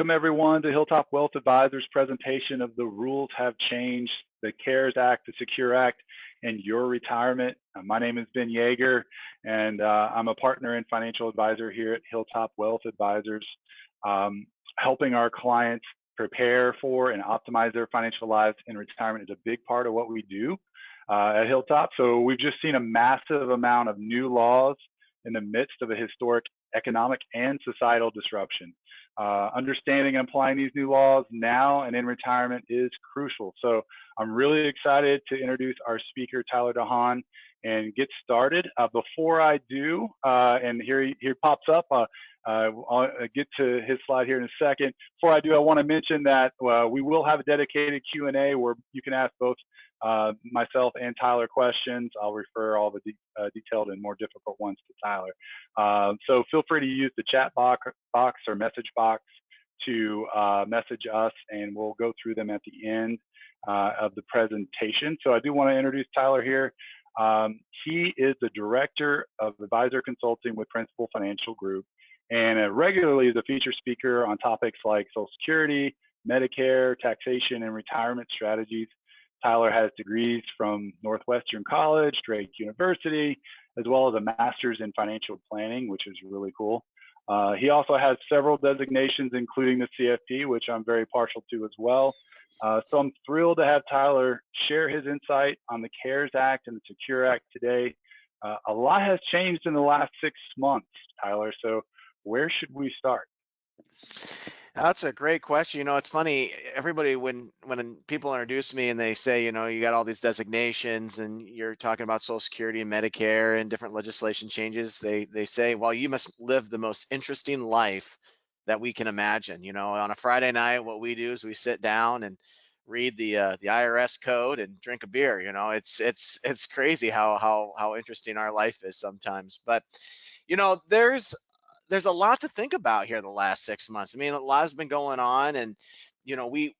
Welcome everyone to Hilltop Wealth Advisors presentation of The Rules Have Changed, the CARES Act, the Secure Act, and Your Retirement. My name is Ben Yeager, and I'm a partner and financial advisor here at Hilltop Wealth Advisors, helping our clients prepare for and optimize their financial lives in retirement is a big part of what we do at Hilltop. So we've just seen a massive amount of new laws in the midst of a historic economic and societal disruption. Understanding and applying these new laws now and in retirement is crucial. So I'm really excited to introduce our speaker, Tyler DeHaan, and get started. Before I do, and here he pops up, I'll get to his slide here in a second. Before I do, I want to mention that we will have a dedicated Q&A where you can ask both myself and Tyler questions. I'll refer all the detailed and more difficult ones to Tyler. So feel free to use the chat box or message box to message us, and we'll go through them at the end of the presentation. So I do want to introduce Tyler here. He is the Director of Advisor Consulting with Principal Financial Group, and regularly is a featured speaker on topics like Social Security, Medicare, taxation, and retirement strategies. Tyler has degrees from Northwestern College, Drake University, as well as a master's in financial planning, which is really cool. He also has several designations, including the CFP, which I'm very partial to as well. So I'm thrilled to have Tyler share his insight on the CARES Act and the Secure Act today. A lot has changed in the last 6 months, Tyler, so where should we start? That's a great question. You know, it's funny, everybody, when people introduce me and they say, you know, you got all these designations and you're talking about Social Security and Medicare and different legislation changes, they say, well, you must live the most interesting life that we can imagine. You know, on a Friday night, what we do is we sit down and read the IRS code and drink a beer. You know, it's crazy how interesting our life is sometimes. But, you know, there's a lot to think about here the last 6 months. I mean, a lot has been going on, and you know, we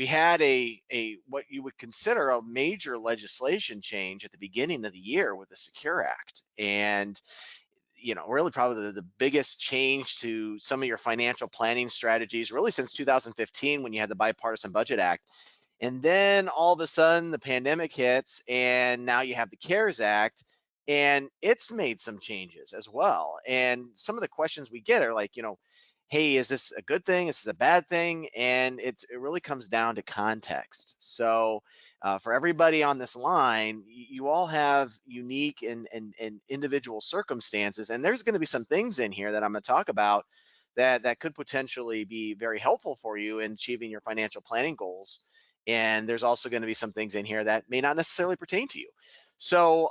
had a what you would consider a major legislation change at the beginning of the year with the Secure Act, and you know, really probably the biggest change to some of your financial planning strategies really since 2015 when you had the Bipartisan Budget Act. And then all of a sudden the pandemic hits, and now you have the CARES Act, and it's made some changes as well. And some of the questions we get are like, you know, hey, is this a good thing? Is this a bad thing? And it really comes down to context. So for everybody on this line, you all have unique and individual circumstances. And there's going to be some things in here that I'm going to talk about that could potentially be very helpful for you in achieving your financial planning goals. And there's also going to be some things in here that may not necessarily pertain to you. So,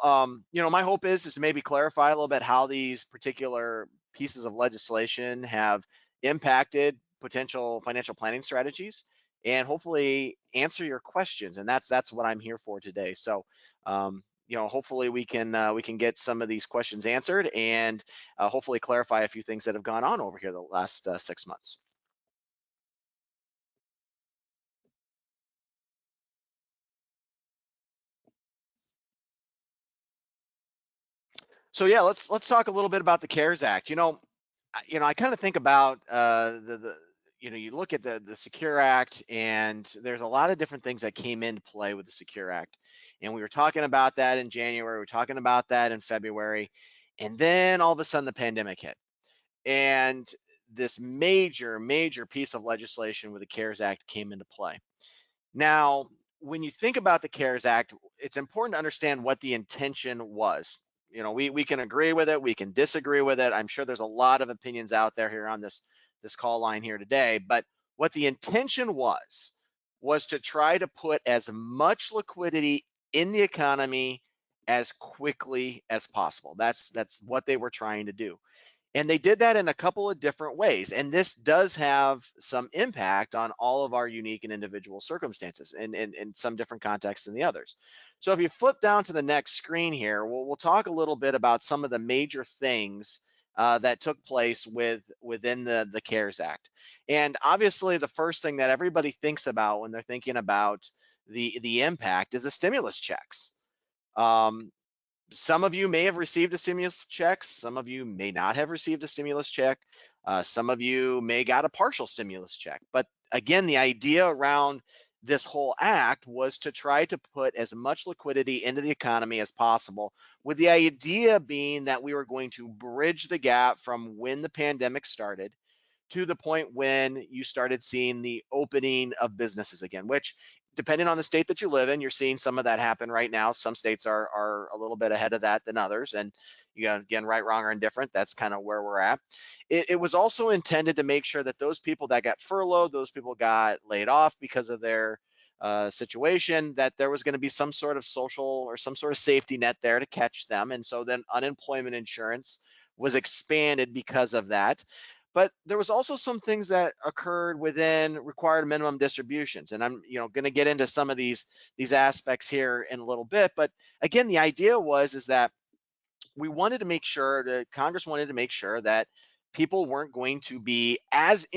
you know, my hope is to maybe clarify a little bit how these particular pieces of legislation have impacted potential financial planning strategies, and hopefully answer your questions. And that's what I'm here for today. So, you know, hopefully we can get some of these questions answered, and hopefully clarify a few things that have gone on over here the last 6 months. So yeah, let's talk a little bit about the CARES Act. You know, I kind of think about you know, you look at the Secure Act, and there's a lot of different things that came into play with the Secure Act. And we were talking about that in January, we were talking about that in February, and then all of a sudden the pandemic hit. And this major piece of legislation with the CARES Act came into play. Now, when you think about the CARES Act, it's important to understand what the intention was. You know, we can agree with it, we can disagree with it. I'm sure there's a lot of opinions out there here on this call line here today, but what the intention was to try to put as much liquidity in the economy as quickly as possible. That's what they were trying to do. And they did that in a couple of different ways. And this does have some impact on all of our unique and individual circumstances and in some different contexts than the others. So if you flip down to the next screen here, we'll talk a little bit about some of the major things that took place within the CARES Act. And obviously the first thing that everybody thinks about when they're thinking about the impact is the stimulus checks. Some of you may have received a stimulus check. Some of you may not have received a stimulus check. Some of you may got a partial stimulus check. But again, the idea around this whole act was to try to put as much liquidity into the economy as possible, with the idea being that we were going to bridge the gap from when the pandemic started to the point when you started seeing the opening of businesses again, which, depending on the state that you live in, you're seeing some of that happen right now. Some states are a little bit ahead of that than others. And you know, again, right, wrong, or indifferent, that's kind of where we're at. It was also intended to make sure that those people that got furloughed, those people got laid off because of their situation, that there was going to be some sort of social or some sort of safety net there to catch them. And so then unemployment insurance was expanded because of that. But there was also some things that occurred within required minimum distributions, and I'm going to get into some of these aspects here in a little bit. But again, the idea is that we wanted to make sure that Congress wanted to make sure that people weren't going to be as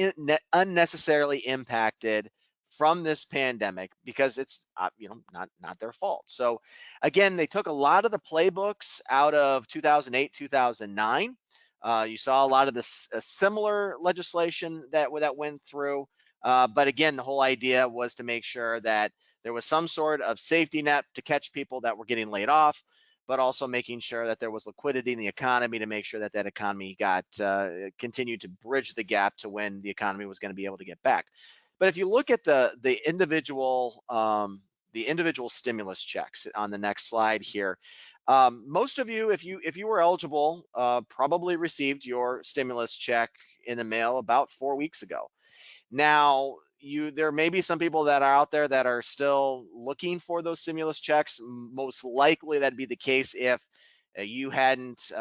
unnecessarily impacted from this pandemic, because it's not their fault. So again, they took a lot of the playbooks out of 2008, 2009. You saw a lot of this similar legislation that went through, but again, the whole idea was to make sure that there was some sort of safety net to catch people that were getting laid off, but also making sure that there was liquidity in the economy to make sure that that economy got continued to bridge the gap to when the economy was going to be able to get back. But if you look at the individual stimulus checks on the next slide here, most of you, if you were eligible, probably received your stimulus check in the mail about 4 weeks ago. Now, there may be some people that are out there that are still looking for those stimulus checks. Most likely that'd be the case if you hadn't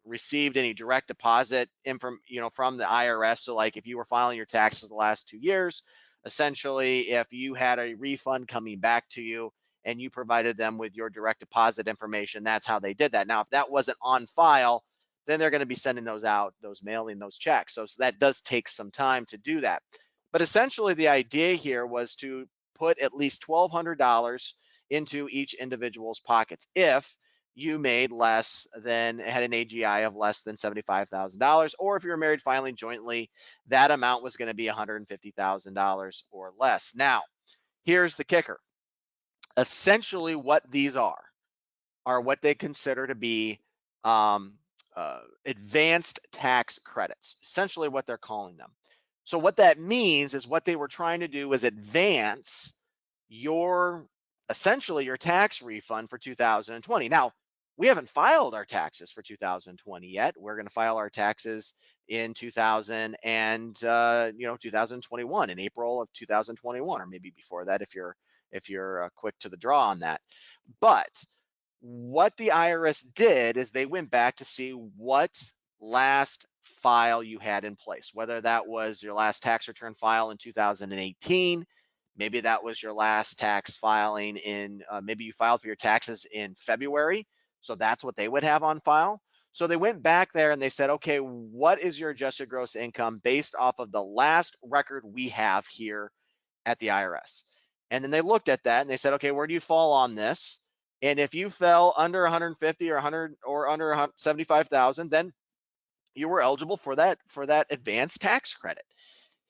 received any direct deposit from the IRS. So like if you were filing your taxes the last 2 years, essentially if you had a refund coming back to you and you provided them with your direct deposit information, that's how they did that. Now, if that wasn't on file, then they're going to be sending those out, mailing those checks. So that does take some time to do that. But essentially, the idea here was to put at least $1,200 into each individual's pockets if you made less than, had an AGI of less than $75,000, or if you were married filing jointly, that amount was going to be $150,000 or less. Now, here's the kicker. Essentially, what these are what they consider to be advanced tax credits, essentially what they're calling them. So what that means is what they were trying to do is advance essentially your tax refund for 2020. Now, we haven't filed our taxes for 2020 yet. We're going to file our taxes in 2021, in April of 2021, or maybe before that if you're quick to the draw on that. But what the IRS did is they went back to see what last file you had in place, whether that was your last tax return file in 2018, maybe that was your last tax filing in, maybe you filed for your taxes in February, so that's what they would have on file. So they went back there and they said, okay, what is your adjusted gross income based off of the last record we have here at the IRS? And then they looked at that and they said, okay, where do you fall on this? And if you fell under 150 or 100 or under 75,000, then you were eligible for that advanced tax credit.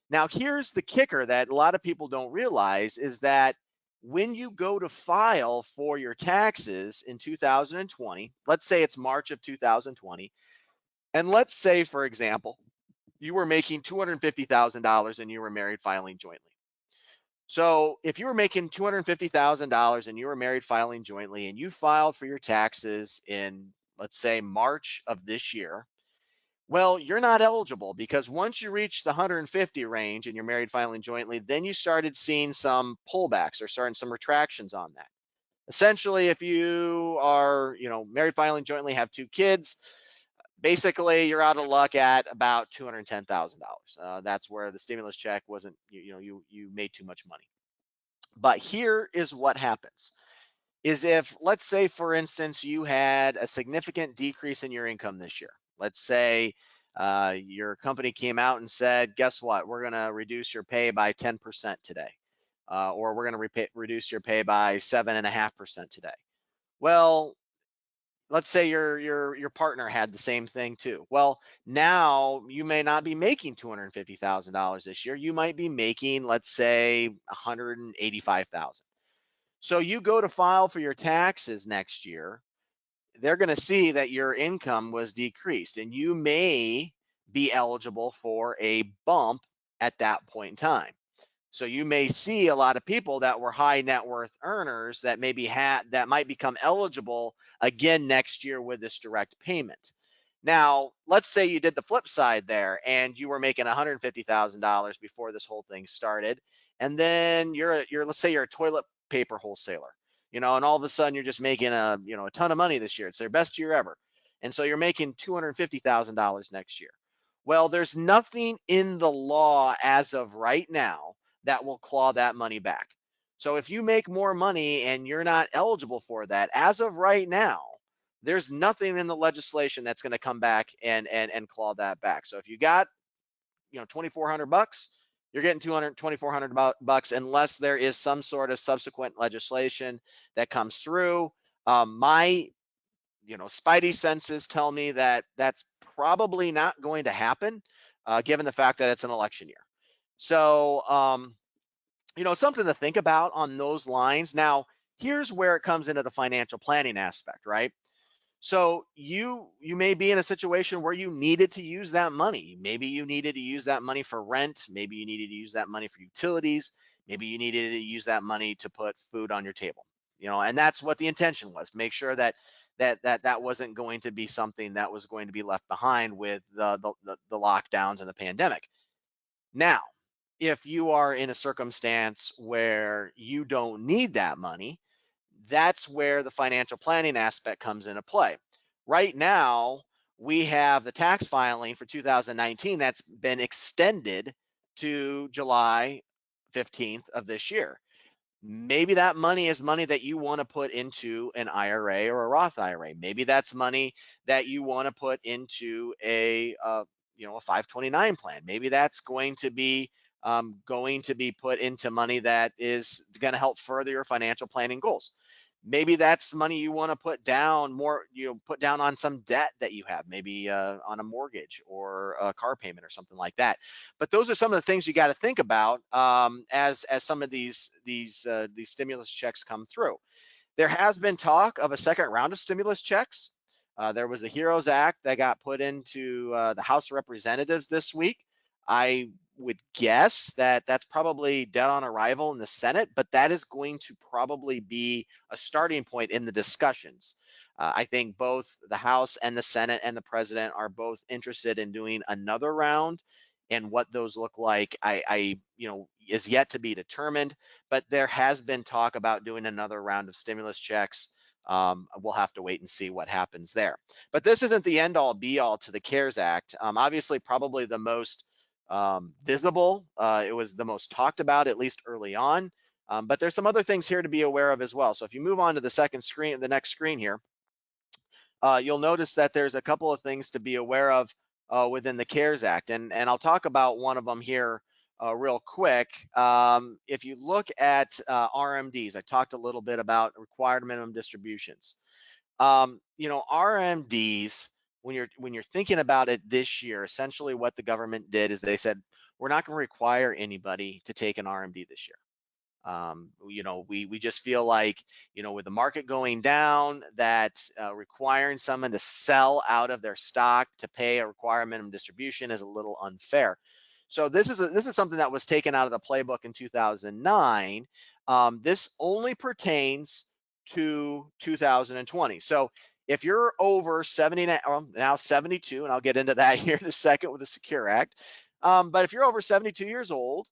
Now, here's the kicker that a lot of people don't realize is that when you go to file for your taxes in 2020, let's say it's March of 2020, and let's say, for example, you were making $250,000 and you were married filing jointly. So if you were making $250,000 and you were married filing jointly and you filed for your taxes in, let's say, March of this year, well, you're not eligible, because once you reach the 150 range and you're married filing jointly, then you started seeing some pullbacks or starting some retractions on that. Essentially, if you are, married filing jointly, have 2 kids, basically you're out of luck at about $210,000. That's where the stimulus check wasn't, you made too much money. But here is what happens is if, let's say, for instance, you had a significant decrease in your income this year. Let's say your company came out and said, guess what? We're going to reduce your pay by 10% today, or we're going to reduce your pay by 7.5% today. Well, let's say your partner had the same thing too. Well, now you may not be making $250,000 this year. You might be making, let's say, 185,000. So you go to file for your taxes next year, they're going to see that your income was decreased, and you may be eligible for a bump at that point in time. So you may see a lot of people that were high net worth earners that maybe that might become eligible again next year with this direct payment. Now, let's say you did the flip side there and you were making $150,000 before this whole thing started, and then let's say you're a toilet paper wholesaler, and all of a sudden you're just making a ton of money this year. It's their best year ever, and so you're making $250,000 next year. Well, there's nothing in the law as of right now that will claw that money back. So if you make more money and you're not eligible for that, as of right now, there's nothing in the legislation that's going to come back and claw that back. So if you got, $2,400, you're getting 2,400 bucks unless there is some sort of subsequent legislation that comes through. My spidey senses tell me that that's probably not going to happen, given the fact that it's an election year. So something to think about on those lines. Now, here's where it comes into the financial planning aspect, right? So you may be in a situation where you needed to use that money. Maybe you needed to use that money for rent. Maybe you needed to use that money for utilities. Maybe you needed to use that money to put food on your table. And that's what the intention was, to make sure that wasn't going to be something that was going to be left behind with the lockdowns and the pandemic. Now, if you are in a circumstance where you don't need that money, that's where the financial planning aspect comes into play. Right now, we have the tax filing for 2019 that's been extended to July 15th of this year. Maybe that money is money that you want to put into an IRA or a Roth IRA. Maybe that's money that you want to put into a 529 plan. Maybe that's going to be put into money that is going to help further your financial planning goals. Maybe that's money you want to put down on some debt that you have, maybe on a mortgage or a car payment or something like that. But those are some of the things you got to think about as some of these stimulus checks come through. There has been talk of a second round of stimulus checks. There was the HEROES Act that got put into the House of Representatives this week. I would guess that that's probably dead on arrival in the Senate, but that is going to probably be a starting point in the discussions. I think both the House and the Senate and the President are both interested in doing another round, and what those look like, is yet to be determined. But there has been talk about doing another round of stimulus checks. We'll have to wait and see what happens there. But this isn't the end all be all to the CARES Act. Obviously, probably the most visible. It was the most talked about, at least early on. But there's some other things here to be aware of as well. So if you move on to the next screen here, you'll notice that there's a couple of things to be aware of within the CARES Act, and I'll talk about one of them here real quick. If you look at RMDs, I talked a little bit about required minimum distributions. RMDs, when you're thinking about it this year, essentially what the government did is they said, we're not going to require anybody to take an RMD this year. We just feel like, with the market going down, that requiring someone to sell out of their stock to pay a required minimum distribution is a little unfair. So this is something that was taken out of the playbook in 2009. This only pertains to 2020. So if you're over 70, now 72, and I'll get into that here in a second with the Secure Act, but if you're over 72 years old,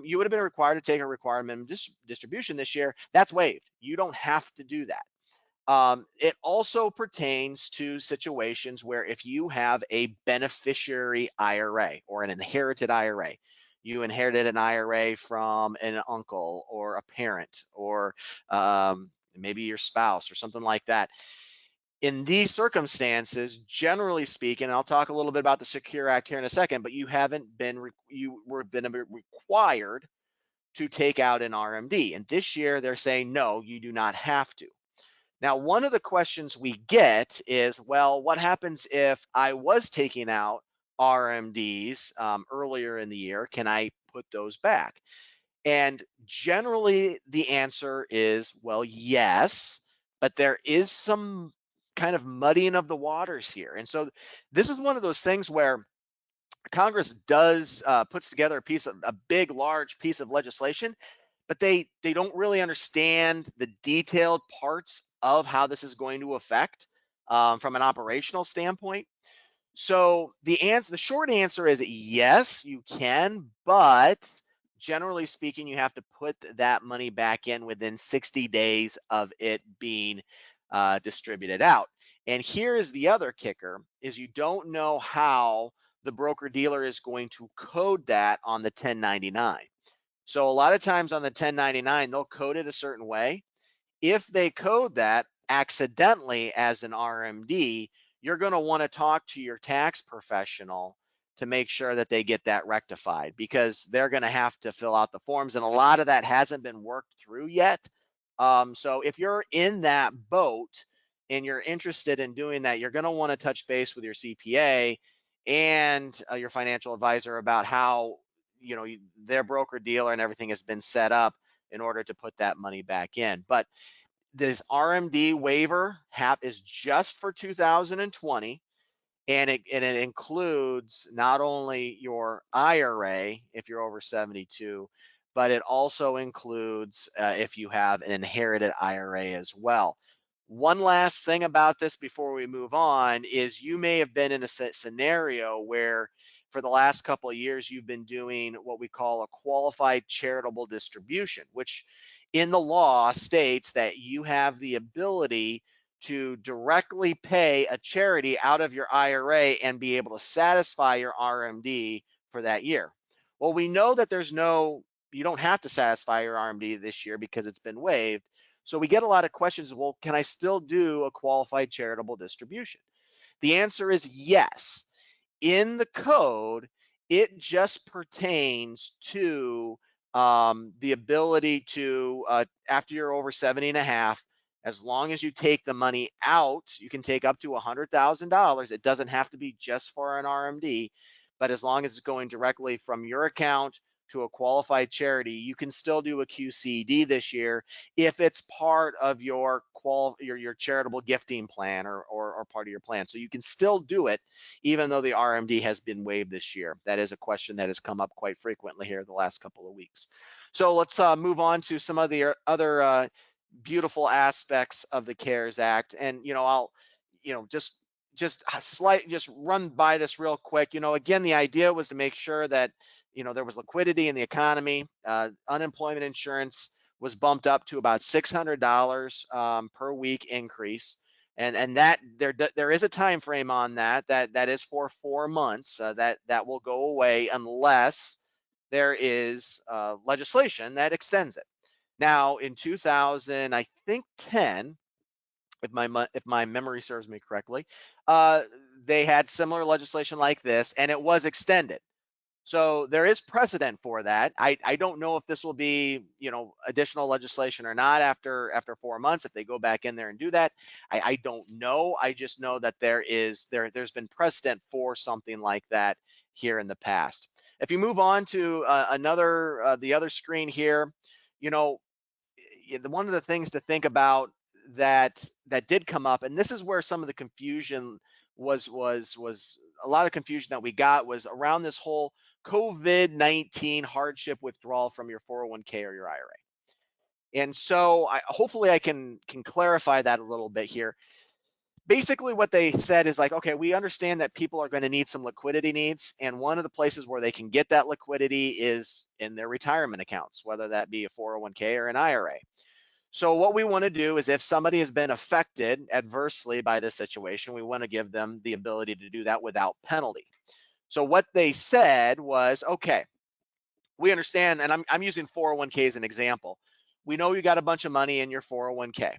you would have been required to take a required minimum distribution this year. That's waived. You don't have to do that. It also pertains to situations where if you have a beneficiary IRA or an inherited IRA, you inherited an IRA from an uncle or a parent or maybe your spouse or something like that. In these circumstances, generally speaking, and I'll talk a little bit about the Secure Act here in a second, but you were required to take out an RMD. And this year they're saying, no, you do not have to. Now, one of the questions we get is, well, what happens if I was taking out RMDs earlier in the year? Can I put those back? And generally, the answer is, well, yes, but there is some kind of muddying of the waters here. And so this is one of those things where Congress does puts together a big, large piece of legislation, but they don't really understand the detailed parts of how this is going to affect from an operational standpoint. So the short answer is yes, you can, but generally speaking, you have to put that money back in within 60 days of it being distributed out. And here is the other kicker: is you don't know how the broker dealer is going to code that on the 1099. So a lot of times on the 1099, they'll code it a certain way. If they code that accidentally as an RMD, you're going to want to talk to your tax professional to make sure that they get that rectified, because they're going to have to fill out the forms, and a lot of that hasn't been worked through yet. So if you're in that boat and you're interested in doing that, you're going to want to touch base with your CPA and your financial advisor about how their broker dealer and everything has been set up in order to put that money back in. But this RMD waiver is just for 2020, and it includes not only your IRA if you're over 72, but it also includes if you have an inherited IRA as well. One last thing about this before we move on is you may have been in a scenario where for the last couple of years you've been doing what we call a qualified charitable distribution, which in the law states that you have the ability to directly pay a charity out of your IRA and be able to satisfy your RMD for that year. Well, we know that you don't have to satisfy your RMD this year because it's been waived. So we get a lot of questions. Well, can I still do a qualified charitable distribution? The answer is yes. In the code, it just pertains to the ability to, after you're over 70 and a half, as long as you take the money out, you can take up to $100,000. It doesn't have to be just for an RMD, but as long as it's going directly from your account to a qualified charity, you can still do a QCD this year if it's part of your charitable gifting plan or part of your plan. So you can still do it even though the RMD has been waived this year. That is a question that has come up quite frequently here the last couple of weeks. So let's move on to some of the other beautiful aspects of the CARES Act. And I'll just run by this real quick. Again, the idea was to make sure that there was liquidity in the economy. Unemployment insurance was bumped up to about $600 per week increase, and that there is a time frame on that is for 4 months. That will go away unless there is legislation that extends it. Now in 2000, I think 10, if my memory serves me correctly, they had similar legislation like this, and it was extended. So there is precedent for that. I don't know if this will be, additional legislation or not after 4 months, if they go back in there and do that. I don't know. I just know that there's been precedent for something like that here in the past. If you move on to the other screen here, one of the things to think about that did come up, and this is where some of the confusion was a lot of confusion that we got was around this whole COVID-19 hardship withdrawal from your 401k or your IRA. And so hopefully I can clarify that a little bit here. Basically what they said is like, okay, we understand that people are going to need some liquidity needs, and one of the places where they can get that liquidity is in their retirement accounts, whether that be a 401k or an IRA. So what we want to do is if somebody has been affected adversely by this situation, we want to give them the ability to do that without penalty. So what they said was, okay, we understand, and I'm using 401k as an example. We know you got a bunch of money in your 401k.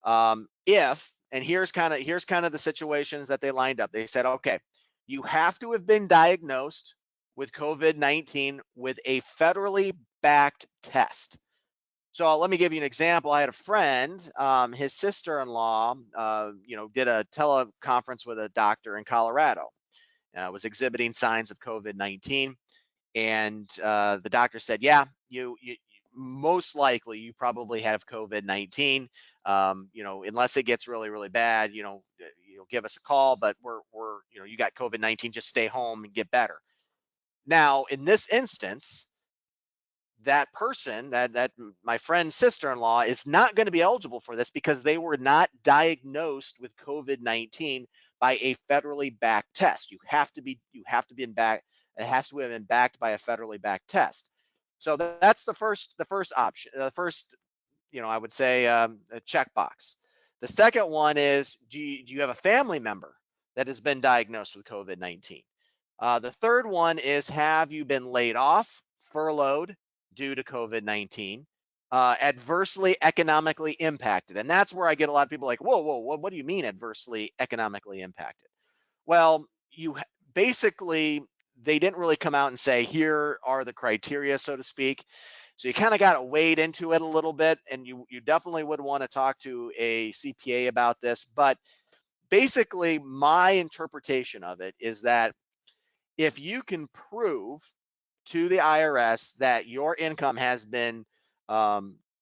And here's kind of the situations that they lined up. They said, okay, you have to have been diagnosed with COVID-19 with a federally backed test. So let me give you an example. I had a friend, his sister-in-law, did a teleconference with a doctor in Colorado. Was exhibiting signs of COVID-19, and the doctor said, "Yeah, you most likely you probably have COVID-19. Unless it gets really really bad, you'll give us a call. But you got COVID-19. Just stay home and get better." Now, in this instance, that person, that my friend's sister-in-law, is not going to be eligible for this because they were not diagnosed with COVID-19 by a federally backed test. You have to be in back. It has to have been backed by a federally backed test. So that's the first option. The first, I would say, a checkbox. The second one is, do you have a family member that has been diagnosed with COVID-19? The third one is, have you been laid off, furloughed due to COVID-19, adversely economically impacted? And that's where I get a lot of people like, whoa, whoa, what do you mean adversely economically impacted? Well, basically, they didn't really come out and say, here are the criteria, so to speak. So you kind of got to wade into it a little bit, and you definitely would want to talk to a CPA about this. But basically, my interpretation of it is that if you can prove to the IRS that your income has been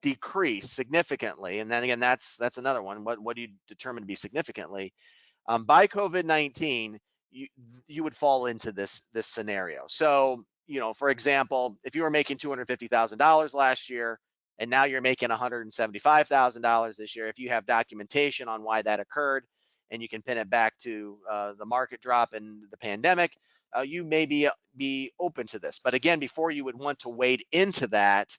decreased significantly, and then again, that's another one. What do you determine to be significantly? By COVID-19, you you would fall into this scenario. So, for example, if you were making $250,000 last year and now you're making $175,000 this year, if you have documentation on why that occurred and you can pin it back to the market drop and the pandemic, you may be open to this. But again, before you would want to wade into that,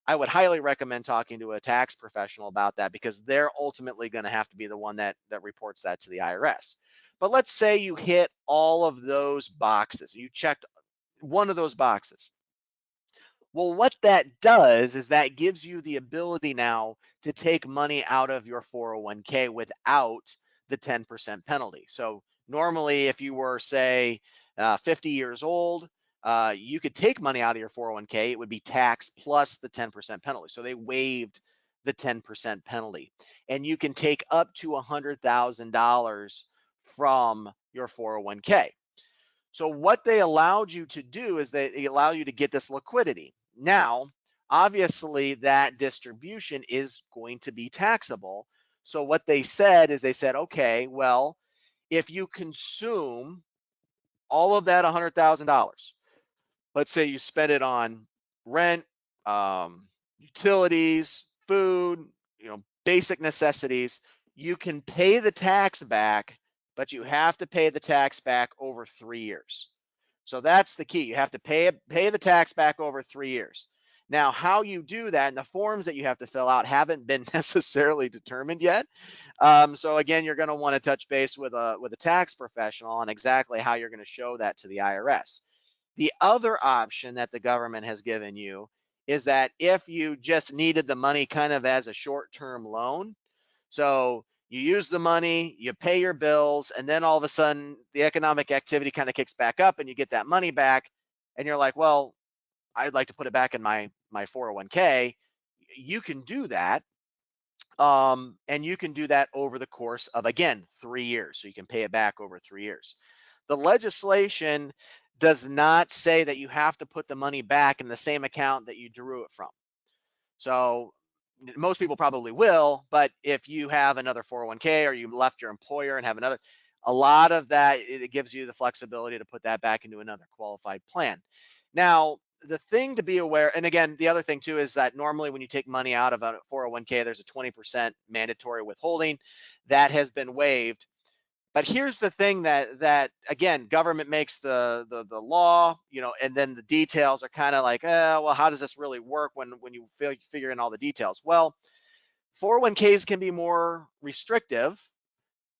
I would highly recommend talking to a tax professional about that, because they're ultimately going to have to be the one that reports that to the IRS. But let's say you hit all of those boxes. You checked one of those boxes. Well, what that does is that gives you the ability now to take money out of your 401k without the 10% penalty. So normally, if you were, say, 50 years old, you could take money out of your 401k. It would be taxed plus the 10% penalty. So they waived the 10% penalty. And you can take up to $100,000 from your 401k. So what they allowed you to do is they allow you to get this liquidity. Now, obviously, that distribution is going to be taxable. So what they said is, okay, well, if you consume all of that $100,000, let's say you spend it on rent, utilities, food, basic necessities, you can pay the tax back, but you have to pay the tax back over 3 years. So that's the key. You have to pay the tax back over 3 years. Now, how you do that and the forms that you have to fill out haven't been necessarily determined yet. So again, you're going to want to touch base with a tax professional on exactly how you're going to show that to the IRS. The other option that the government has given you is that if you just needed the money kind of as a short-term loan, so you use the money, you pay your bills, and then all of a sudden the economic activity kind of kicks back up and you get that money back, and you're like, well, I'd like to put it back in my 401k. You can do that. And you can do that over the course of, again, 3 years. So you can pay it back over 3 years. The legislation does not say that you have to put the money back in the same account that you drew it from. So most people probably will, but if you have another 401k or you left your employer and have another, a lot of that, it gives you the flexibility to put that back into another qualified plan. Now, the thing to be aware, and again, the other thing too, is that normally when you take money out of a 401k, there's a 20% mandatory withholding that has been waived. But here's the thing that again, government makes the law, and then the details are kind of like, well, how does this really work when you figure in all the details? Well, 401ks can be more restrictive.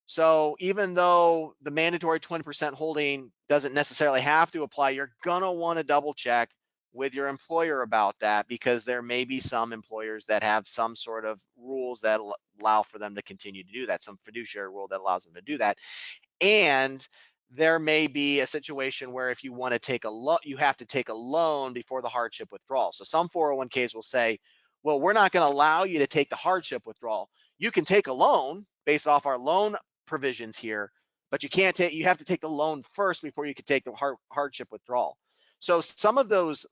So even though the mandatory 20% holding doesn't necessarily have to apply, you're gonna want to double check with your employer about that, because there may be some employers that have some sort of rules that allow for them to continue to do that, some fiduciary rule that allows them to do that. And there may be a situation where if you want to take a loan, you have to take a loan before the hardship withdrawal. So some 401ks will say, Well, we're not going to allow you to take the hardship withdrawal. You can take a loan based off our loan provisions here, but you can't take, you have to take the loan first before you can take the hardship withdrawal. So some of those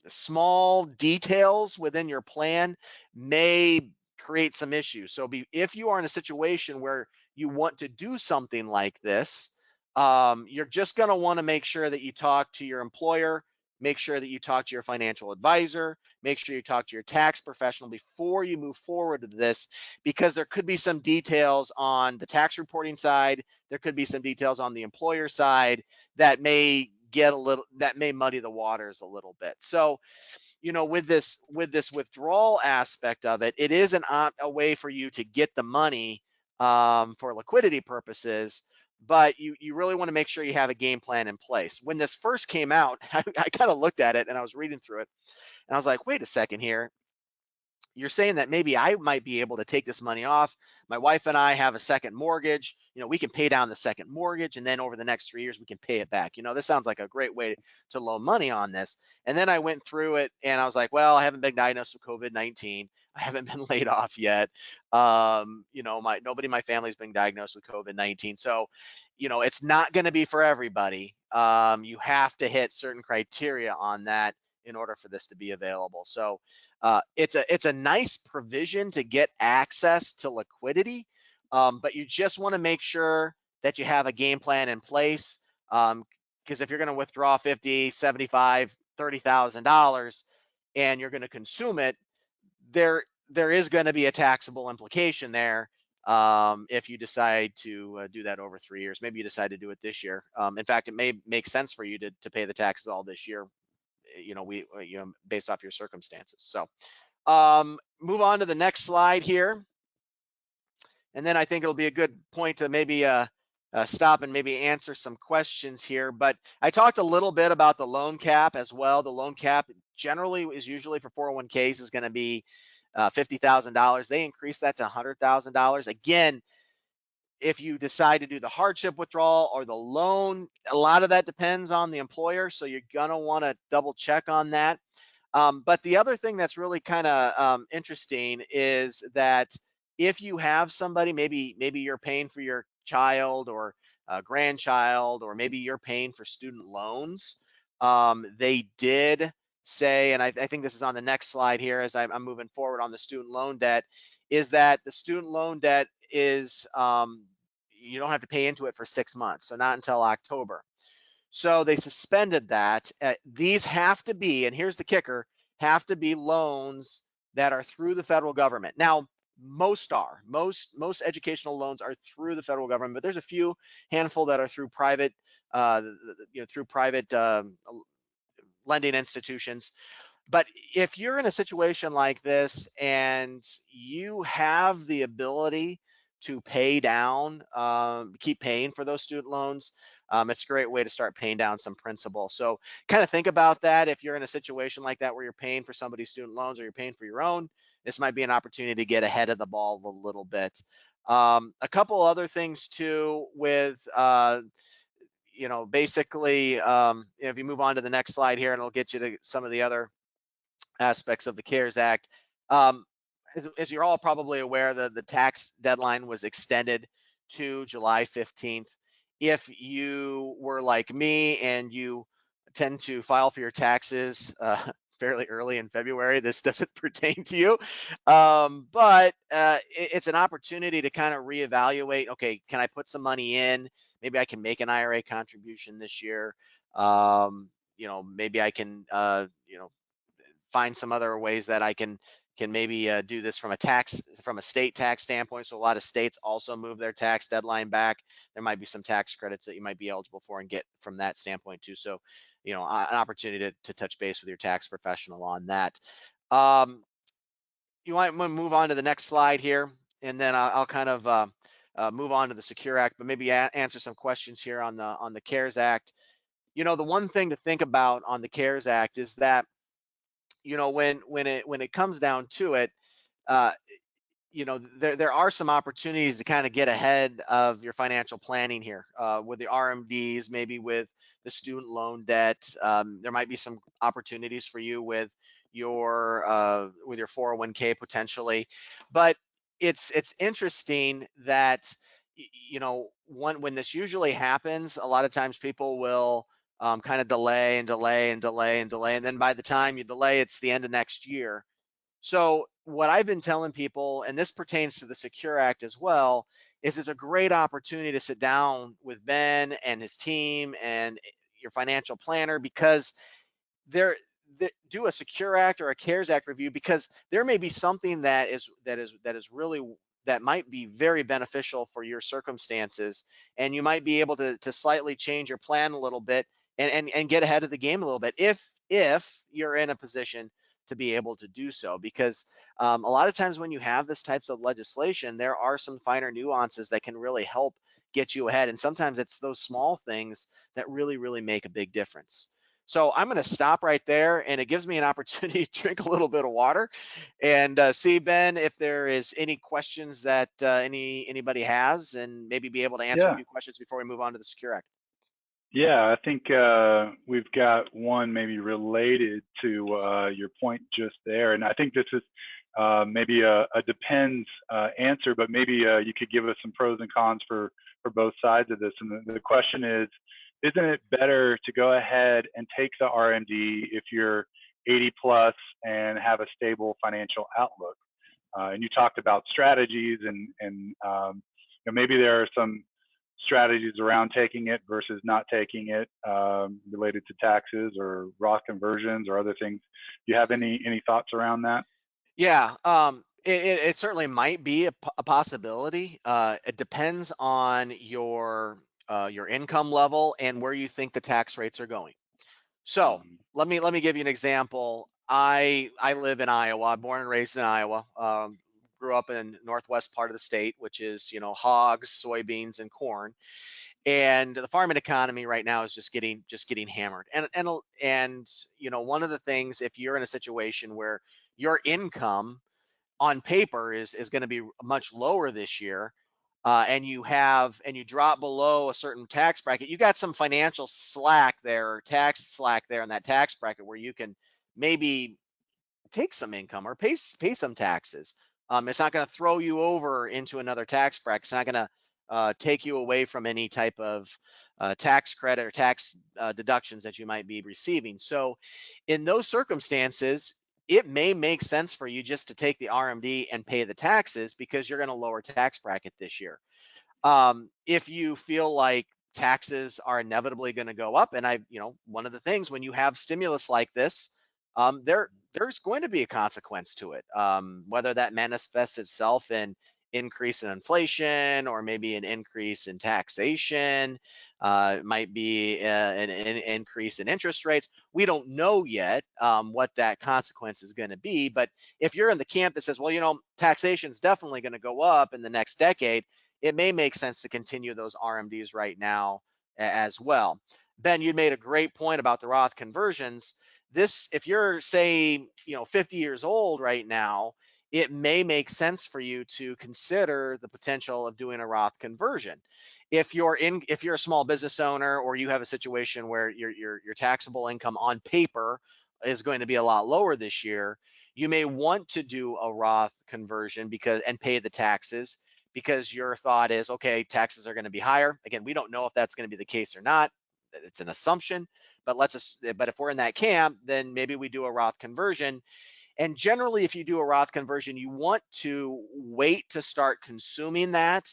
small details within your plan may create some issues. So if you are in a situation where you want to do something like this, you're just going to want to make sure that you talk to your employer, make sure that you talk to your financial advisor, make sure you talk to your tax professional before you move forward with this, because there could be some details on the tax reporting side, there could be some details on the employer side that may muddy the waters a little bit. So, with this withdrawal aspect of it, it is a way for you to get the money for liquidity purposes, but you really want to make sure you have a game plan in place. When this first came out, I kind of looked at it and I was reading through it and I was like, wait a second here, you're saying that maybe I might be able to take this money off. My wife and I have a second mortgage. We can pay down the second mortgage, and then over the next 3 years, we can pay it back. This sounds like a great way to loan money on this. And then I went through it, and I was like, well, I haven't been diagnosed with COVID-19. I haven't been laid off yet. Nobody in my family's been diagnosed with COVID-19. So, it's not going to be for everybody. You have to hit certain criteria on that in order for this to be available. So, it's a nice provision to get access to liquidity, but you just want to make sure that you have a game plan in place. Because if you're going to withdraw 50, 75, $30,000 and you're going to consume it, there is going to be a taxable implication there. If you decide to do that over 3 years, maybe you decide to do it this year. In fact, it may make sense for you to pay the taxes all this year, based off your circumstances. So move on to the next slide here. And then I think it'll be a good point to maybe stop and maybe answer some questions here. But I talked a little bit about the loan cap as well. The loan cap generally is usually for 401ks is going to be $50,000. They increased that to $100,000. Again, if you decide to do the hardship withdrawal or the loan, a lot of that depends on the employer. So you're going to want to double check on that. But the other thing that's really kind of interesting is that if you have somebody, maybe you're paying for your child or grandchild, or maybe you're paying for student loans. They did say, and I think this is on the next slide here as I'm moving forward on the student loan debt, is that the student loan debt is you don't have to pay into it for 6 months, so not until October. So they suspended that. These have to be, and here's the kicker, have to be loans that are through the federal government. Now, most educational loans are through the federal government, but there's a few handful that are through private, lending institutions. But if you're in a situation like this and you have the ability to pay down, keep paying for those student loans, it's a great way to start paying down some principal. So kind of think about that. If you're in a situation like that where you're paying for somebody's student loans or you're paying for your own, this might be an opportunity to get ahead of the ball a little bit. A couple other things too with basically, if you move on to the next slide here, and it'll get you to some of the other aspects of the CARES Act. As you're all probably aware, the tax deadline was extended to July 15th. If you were like me and you tend to file for your taxes fairly early in February, this doesn't pertain to you. But it's an opportunity to kind of reevaluate, okay, can I put some money in? Maybe I can make an IRA contribution this year. Maybe I can, find some other ways that I can maybe do this from a state tax standpoint. So a lot of states also move their tax deadline back. There might be some tax credits that you might be eligible for and get from that standpoint too. So, an opportunity to touch base with your tax professional on that. You might want to move on to the next slide here, and then I'll kind of move on to the Secure Act, but maybe answer some questions here on the CARES Act. The one thing to think about on the CARES Act is that when it comes down to it, there are some opportunities to kind of get ahead of your financial planning here with the RMDs, maybe with the student loan debt. There might be some opportunities for you with with your 401k potentially. But it's interesting that when this usually happens, a lot of times people will kind of delay and delay and delay and delay, and then by the time you delay, it's the end of next year. So what I've been telling people, and this pertains to the Secure Act as well, is it's a great opportunity to sit down with Ben and his team and your financial planner, because there do a Secure Act or a CARES Act review, because there may be something that is really, that might be very beneficial for your circumstances, and you might be able to slightly change your plan a little bit and get ahead of the game a little bit, if you're in a position to be able to do so. Because a lot of times when you have this types of legislation, there are some finer nuances that can really help get you ahead, and sometimes it's those small things that really make a big difference. So I'm going to stop right there, and it gives me an opportunity to drink a little bit of water and see, Ben, if there is any questions that anybody has, and maybe be able to answer a Yeah. few questions before we move on to the Secure Act. Yeah, I think we've got one maybe related to your point just there, and I think this is maybe a depends answer, but maybe you could give us some pros and cons for both sides of this. And the question is, isn't it better to go ahead and take the RMD if you're 80 plus and have a stable financial outlook? And you talked about strategies, and maybe there are some strategies around taking it versus not taking it, related to taxes or Roth conversions or other things. Do you have any thoughts around that? Yeah, it certainly might be a possibility. It depends on your income level and where you think the tax rates are going. So Mm-hmm. let me give you an example. I live in Iowa, born and raised in Iowa. Grew up in northwest part of the state, which is hogs, soybeans, and corn. And the farming economy right now is just getting hammered. And one of the things, if you're in a situation where your income on paper is going to be much lower this year, and you drop below a certain tax bracket, you got some financial slack there, or tax slack there in that tax bracket, where you can maybe take some income or pay some taxes. It's not going to throw you over into another tax bracket. It's not going to take you away from any type of tax credit or tax deductions that you might be receiving. So in those circumstances, it may make sense for you just to take the RMD and pay the taxes, because you're going to lower tax bracket this year. If you feel like taxes are inevitably going to go up, and one of the things when you have stimulus like this, there's going to be a consequence to it, whether that manifests itself in increase in inflation, or maybe an increase in taxation. It might be an increase in interest rates. We don't know yet what that consequence is going to be. But if you're in the camp that says, well, taxation is definitely going to go up in the next decade, it may make sense to continue those RMDs right now as well. Ben, you made a great point about the Roth conversions. If you're, say, 50 years old right now, it may make sense for you to consider the potential of doing a Roth conversion. If you're a small business owner, or you have a situation where your taxable income on paper is going to be a lot lower this year, you may want to do a Roth conversion and pay the taxes, because your thought is, okay, taxes are going to be higher. Again, we don't know if that's going to be the case or not. It's an assumption, but if we're in that camp, then maybe we do a Roth conversion. And generally, if you do a Roth conversion, you want to wait to start consuming that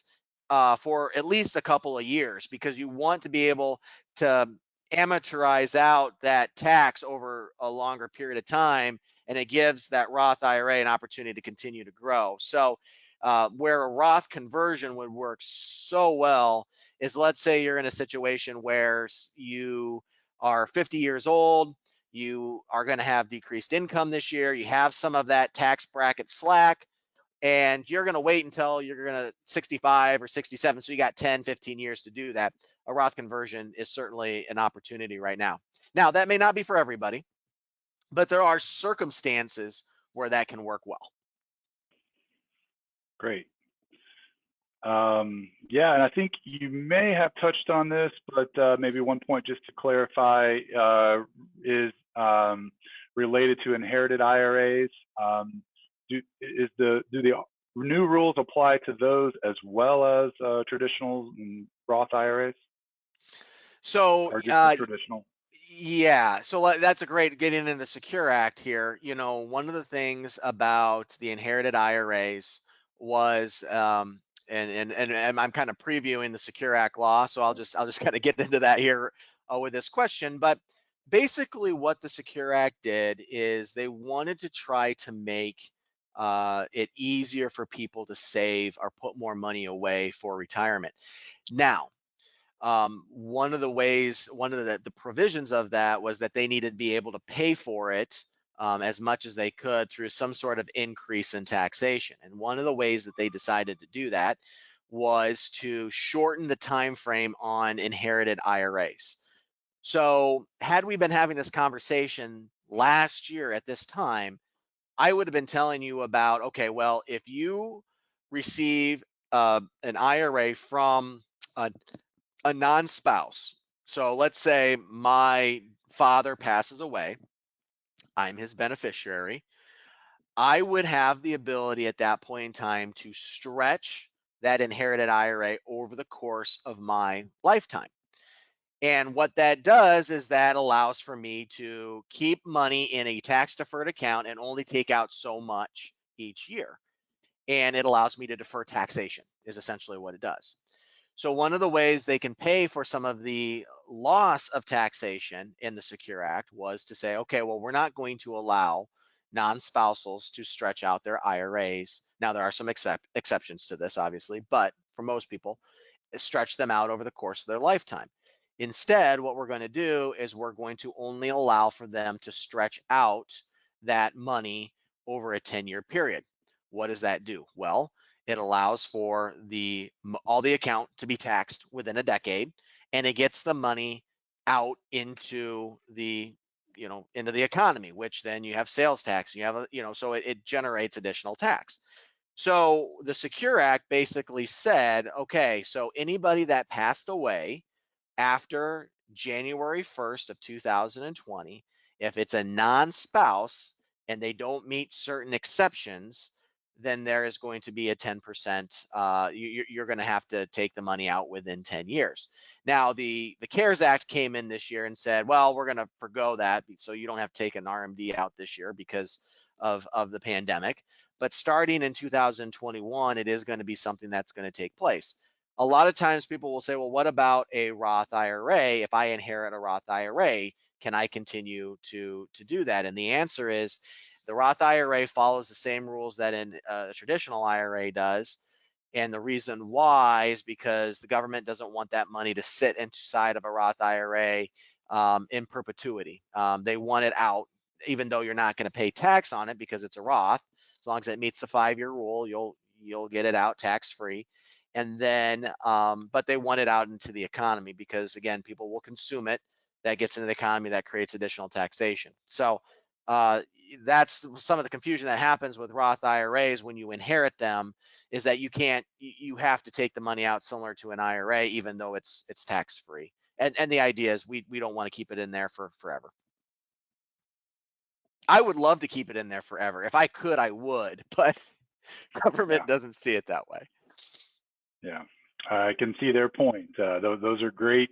for at least a couple of years, because you want to be able to amortize out that tax over a longer period of time, and it gives that Roth IRA an opportunity to continue to grow. So where a Roth conversion would work so well is, let's say you're in a situation where you are 50 years old, you are going to have decreased income this year, you have some of that tax bracket slack, and you're going to wait until you're going to 65 or 67. So you got 10, 15 years to do that. A Roth conversion is certainly an opportunity right now. Now, that may not be for everybody, but there are circumstances where that can work well. Great. Yeah, and I think you may have touched on this, but maybe one point just to clarify is related to inherited IRAs. Do the new rules apply to those as well as traditional and Roth IRAs, So or just the traditional? yeah, so that's a great getting into the Secure Act here. One of the things about the inherited IRAs was, and I'm kind of previewing the Secure Act law, so I'll just kind of get into that here with this question. But basically, what the Secure Act did is they wanted to try to make it easier for people to save or put more money away for retirement. Now, one of the provisions of that was that they needed to be able to pay for it as much as they could through some sort of increase in taxation. And one of the ways that they decided to do that was to shorten the time frame on inherited IRAs. So had we been having this conversation last year at this time, I would have been telling you about, okay, well, if you receive an IRA from a a non-spouse. So let's say my father passes away, I'm his beneficiary. I would have the ability at that point in time to stretch that inherited IRA over the course of my lifetime. And what that does is that allows for me to keep money in a tax deferred account and only take out so much each year. And it allows me to defer taxation, is essentially what it does. So one of the ways they can pay for some of the loss of taxation in the Secure Act was to say, okay, well, we're not going to allow non-spousals to stretch out their IRAs. Now, there are some exceptions to this, obviously, but for most people, stretch them out over the course of their lifetime. Instead, what we're going to do is we're going to only allow for them to stretch out that money over a 10-year period. What does that do? Well, it allows for all the account to be taxed within a decade, and it gets the money out into the economy, which then you have sales tax, so it generates additional tax. So the Secure Act basically said, okay, so anybody that passed away after January 1st of 2020, if it's a non-spouse and they don't meet certain exceptions, then there is going to be a 10%. You're going to have to take the money out within 10 years. Now, the CARES Act came in this year and said, well, we're going to forgo that, so you don't have to take an RMD out this year because of the pandemic. But starting in 2021, it is going to be something that's going to take place. A lot of times people will say, well, what about a Roth IRA? If I inherit a Roth IRA, can I continue to do that? And the answer is the Roth IRA follows the same rules that a traditional IRA does. And the reason why is because the government doesn't want that money to sit inside of a Roth IRA in perpetuity. They want it out, even though you're not going to pay tax on it because it's a Roth. As long as it meets the 5-year rule, you'll get it out tax free. And then, but they want it out into the economy because, again, people will consume it. That gets into the economy, that creates additional taxation. So that's some of the confusion that happens with Roth IRAs when you inherit them, is that you have to take the money out similar to an IRA, even though it's tax free. And the idea is we don't want to keep it in there for forever. I would love to keep it in there forever. If I could, I would, but government doesn't see it that way. Yeah, I can see their point. Those are great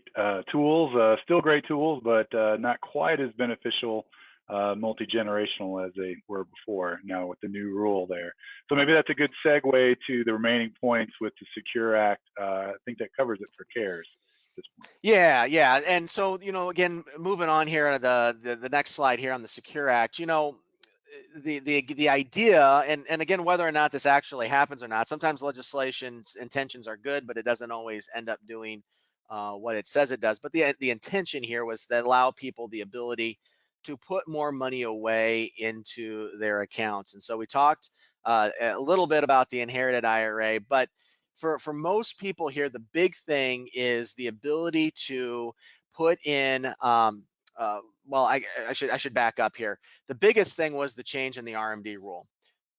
tools, still great tools, but not quite as beneficial multi-generational as they were before now with the new rule there. So maybe that's a good segue to the remaining points with the Secure Act. I think that covers it for CARES at this point. Yeah. And so, again, moving on here, the next slide here on the Secure Act, the idea, and again, whether or not this actually happens or not, sometimes legislation's intentions are good, but it doesn't always end up doing what it says it does. But the intention here was to allow people the ability to put more money away into their accounts. And so we talked a little bit about the inherited IRA, but for most people here, the big thing is the ability to put in well, I should back up here. The biggest thing was the change in the RMD rule.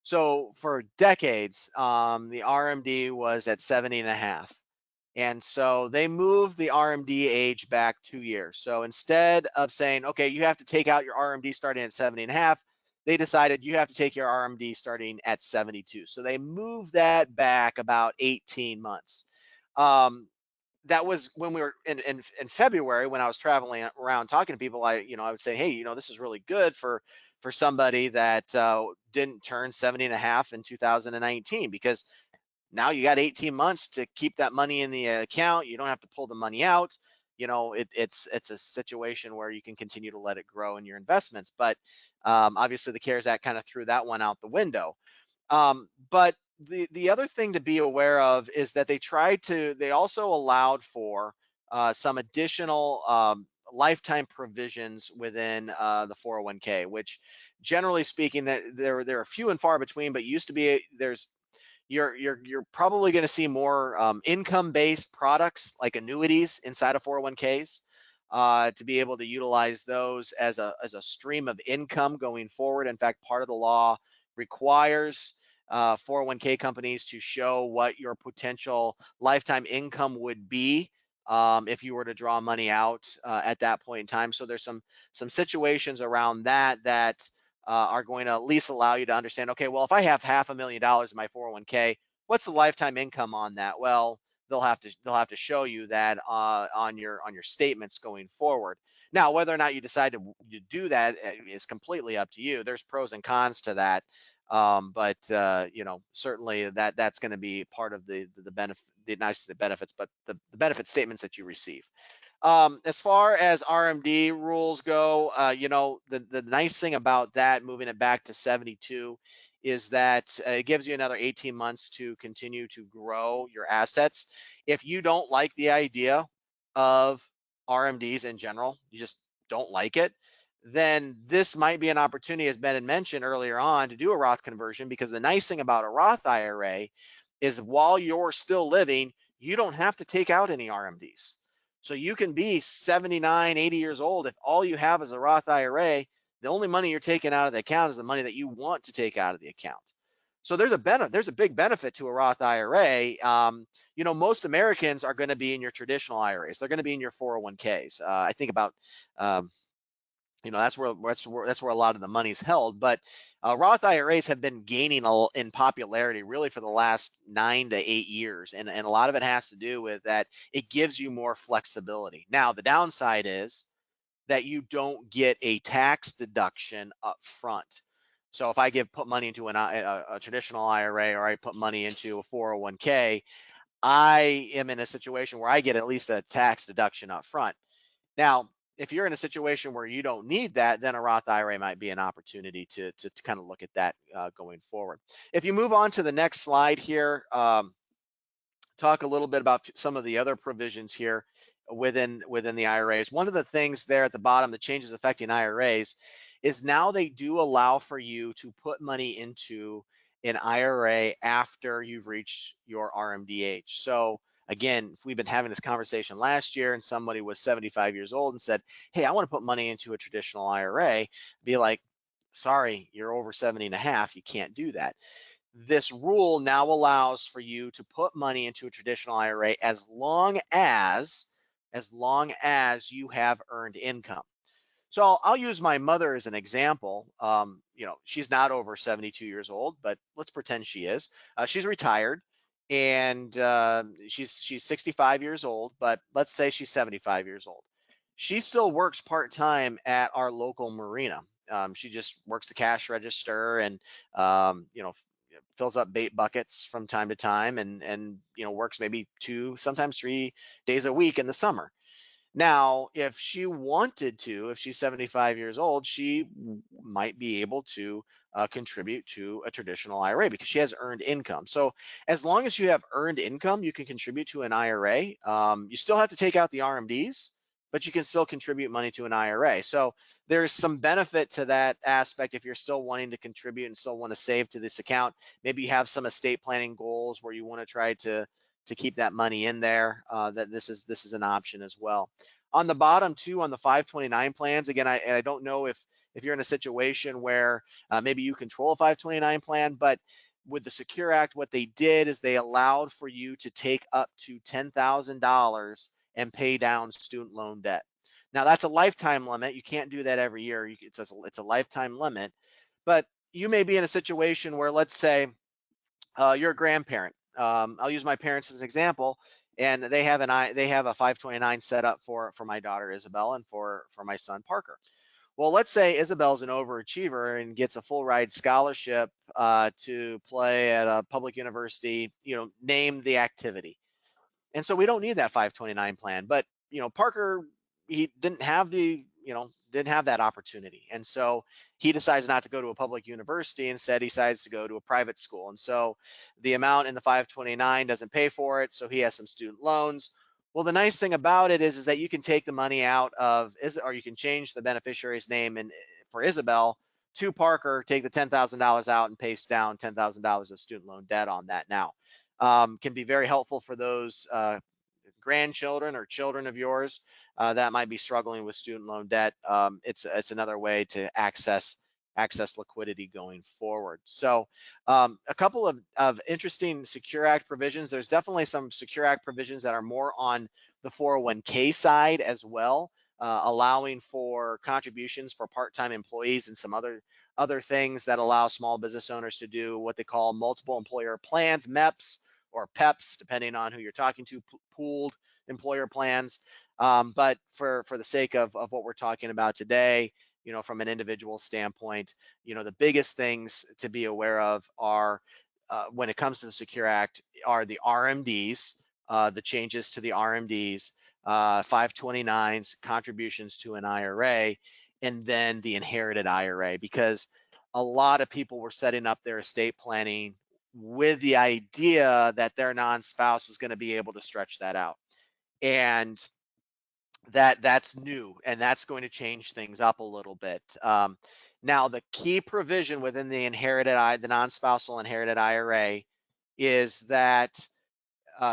So for decades, the RMD was at 70 and a half. And so they moved the RMD age back 2 years. So instead of saying, okay, you have to take out your RMD starting at 70 and a half, they decided you have to take your RMD starting at 72. So they moved that back about 18 months. That was when we were in February, when I was traveling around talking to people. I would say, hey, this is really good for somebody that didn't turn 70 and a half in 2019, because now you got 18 months to keep that money in the account. You don't have to pull the money out. It's a situation where you can continue to let it grow in your investments. But obviously, the CARES Act kind of threw that one out the window. But the other thing to be aware of is that they also allowed for some additional lifetime provisions within the 401k, which generally speaking, that there are few and far between, but used to be. You're probably going to see more income-based products like annuities inside of 401ks, to be able to utilize those as a stream of income going forward. In fact, part of the law requires 401k companies to show what your potential lifetime income would be if you were to draw money out at that point in time. So there's some situations around that are going to at least allow you to understand, okay, well, if I have $500,000 in my 401k, what's the lifetime income on that? Well, they'll have to show you that on your statements going forward. Now, whether or not you decide to do that is completely up to you. There's pros and cons to that, but certainly that's going to be part of the benefit, not just the benefits, but the benefit statements that you receive. As far as RMD rules go, the nice thing about that, moving it back to 72, is that it gives you another 18 months to continue to grow your assets. If you don't like the idea of RMDs in general, you just don't like it, then this might be an opportunity, as Ben had mentioned earlier on, to do a Roth conversion, because the nice thing about a Roth IRA is while you're still living, you don't have to take out any RMDs. So you can be 79, 80 years old. If all you have is a Roth IRA, the only money you're taking out of the account is the money that you want to take out of the account. So there's a big benefit to a Roth IRA. Most Americans are going to be in your traditional IRAs. They're going to be in your 401ks. I think about that's where a lot of the money's held. But Roth IRAs have been gaining in popularity really for the last 9 to 8 years, and a lot of it has to do with that. It gives you more flexibility. Now, the downside is that you don't get a tax deduction up front. So if I put money into a traditional IRA, or I put money into a 401k, I am in a situation where I get at least a tax deduction up front. Now, if you're in a situation where you don't need that, then a Roth IRA might be an opportunity to kind of look at that going forward. If you move on to the next slide here, talk a little bit about some of the other provisions here within the IRAs. One of the things there at the bottom, the changes affecting IRAs, is now they do allow for you to put money into an IRA after you've reached your RMD age. So again, if we've been having this conversation last year and somebody was 75 years old and said, hey, I want to put money into a traditional IRA, be like, sorry, you're over 70 and a half, you can't do that. This rule now allows for you to put money into a traditional IRA as long as you have earned income. So I'll use my mother as an example. She's not over 72 years old, but let's pretend she is. She's retired, and she's 65 years old, but let's say she's 75 years old. She still works part-time at our local marina. She just works the cash register and fills up bait buckets from time to time, and works maybe 2, sometimes 3 days a week in the summer. Now, if she wanted to, if she's 75 years old, she might be able to contribute to a traditional IRA because she has earned income. So as long as you have earned income, you can contribute to an IRA. You still have to take out the RMDs, but you can still contribute money to an IRA. So there's some benefit to that aspect if you're still wanting to contribute and still want to save to this account. Maybe you have some estate planning goals where you want to try to keep that money in there, that this is an option as well. On the bottom too, on the 529 plans, again, I don't know if you're in a situation where maybe you control a 529 plan, but with the Secure Act, what they did is they allowed for you to take up to $10,000 and pay down student loan debt. Now that's a lifetime limit. You can't do that every year. It's a lifetime limit. But you may be in a situation where, let's say, you're a grandparent. I'll use my parents as an example, and they have a 529 set up for my daughter Isabel and for my son Parker. Well, let's say Isabel's an overachiever and gets a full ride scholarship to play at a public university. Name the activity. And so we don't need that 529 plan. But Parker, he didn't have that opportunity, and so he decides not to go to a public university. Instead, he decides to go to a private school, and so the amount in the 529 doesn't pay for it. So he has some student loans. Well, the nice thing about it is that you can take the money out of, or you can change the beneficiary's name for Isabel to Parker, take the $10,000 out and paste down $10,000 of student loan debt on that now. Can be very helpful for those grandchildren or children of yours that might be struggling with student loan debt. It's another way to access liquidity going forward. So a couple of interesting Secure Act provisions. There's definitely some Secure Act provisions that are more on the 401k side as well, allowing for contributions for part-time employees and some other things that allow small business owners to do what they call multiple employer plans, MEPs or PEPs, depending on who you're talking to, pooled employer plans. But for the sake of what we're talking about today, from an individual standpoint, the biggest things to be aware of are, when it comes to the Secure Act, are the RMDs, the changes to the RMDs, 529s, contributions to an IRA, and then the inherited IRA, because a lot of people were setting up their estate planning with the idea that their non-spouse is going to be able to stretch that out. And that's new, and that's going to change things up a little bit. Now, the key provision within the non-spousal inherited IRA is that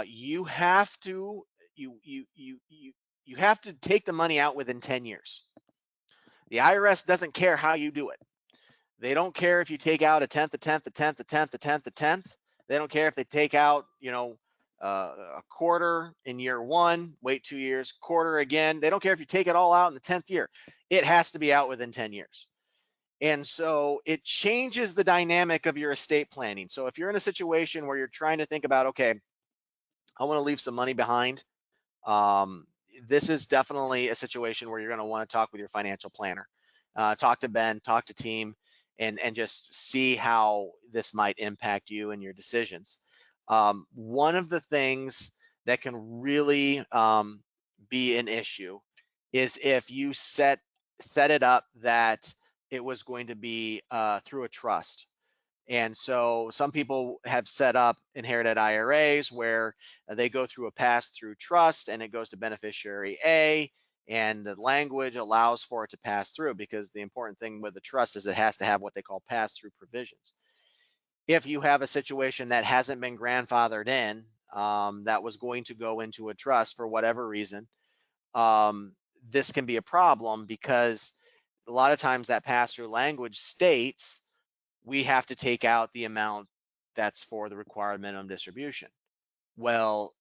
you have to take the money out within 10 years. The IRS doesn't care how you do it. They don't care if you take out a tenth, a tenth, a tenth, a tenth, a tenth, a tenth. They don't care if they take out, a quarter in year one, wait 2 years, quarter again. They don't care if you take it all out in the 10th year. It has to be out within 10 years. And so it changes the dynamic of your estate planning. So if you're in a situation where you're trying to think about, okay, I want to leave some money behind, this is definitely a situation where you're going to want to talk with your financial planner, talk to Ben, talk to team, and just see how this might impact you and your decisions. One of the things that can really be an issue is if you set it up that it was going to be through a trust. And so some people have set up inherited IRAs where they go through a pass-through trust and it goes to beneficiary A, and the language allows for it to pass through, because the important thing with the trust is it has to have what they call pass-through provisions. If you have a situation that hasn't been grandfathered in, that was going to go into a trust for whatever reason, this can be a problem, because a lot of times that pass-through language states we have to take out the amount that's for the required minimum distribution. Well,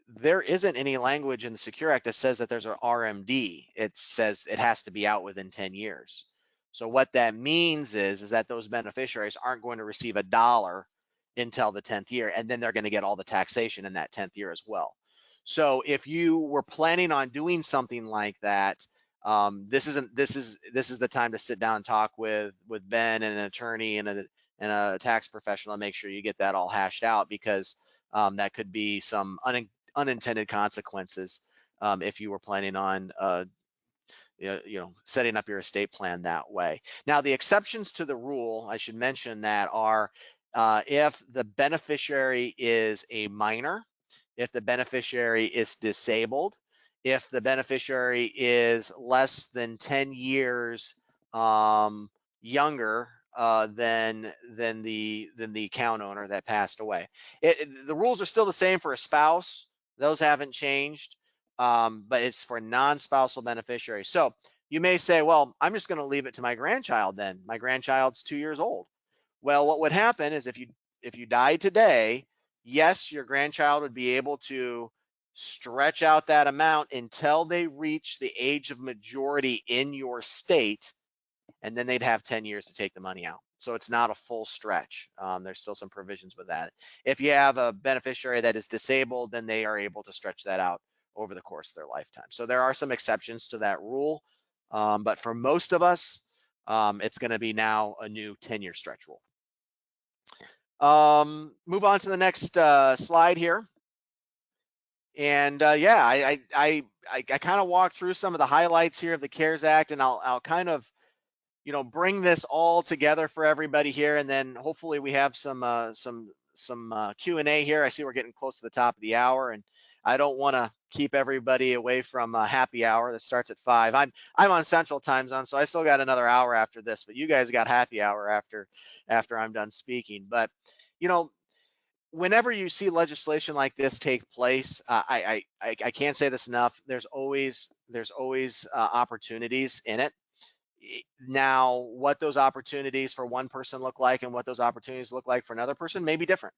there isn't any language in the Secure Act that says that there's an RMD. It says it has to be out within 10 years. So what that means is that those beneficiaries aren't going to receive a dollar until the 10th year, and then they're going to get all the taxation in that 10th year as well. So if you were planning on doing something like that, this is the time to sit down and talk with Ben and an attorney and a tax professional and make sure you get that all hashed out, because that could be some unintended consequences if you were planning on setting up your estate plan that way. Now, the exceptions to the rule, I should mention, that are if the beneficiary is a minor, if the beneficiary is disabled, if the beneficiary is less than 10 years younger than the account owner that passed away. The rules are still the same for a spouse. Those haven't changed, but it's for non-spousal beneficiaries. So you may say, well, I'm just going to leave it to my grandchild then. My grandchild's 2 years old. Well, what would happen is if you if you died today, yes, your grandchild would be able to stretch out that amount until they reach the age of majority in your state, and then they'd have 10 years to take the money out. So it's not a full stretch. There's still some provisions with that. If you have a beneficiary that is disabled, then they are able to stretch that out over the course of their lifetime. So there are some exceptions to that rule. But for most of us, it's going to be now a new 10-year stretch rule. Move on to the next slide here. And yeah, I kind of walked through some of the highlights here of the CARES Act, and I'll kind of, you know, bring this all together for everybody here, and then hopefully we have some Q&A here. I see we're getting close to the top of the hour, and I don't want to keep everybody away from happy hour that starts at 5. I'm on Central Time Zone, so I still got another hour after this, but you guys got happy hour after I'm done speaking. But you know, whenever you see legislation like this take place, I can't say this enough. There's always opportunities in it. Now, what those opportunities for one person look like and what those opportunities look like for another person may be different.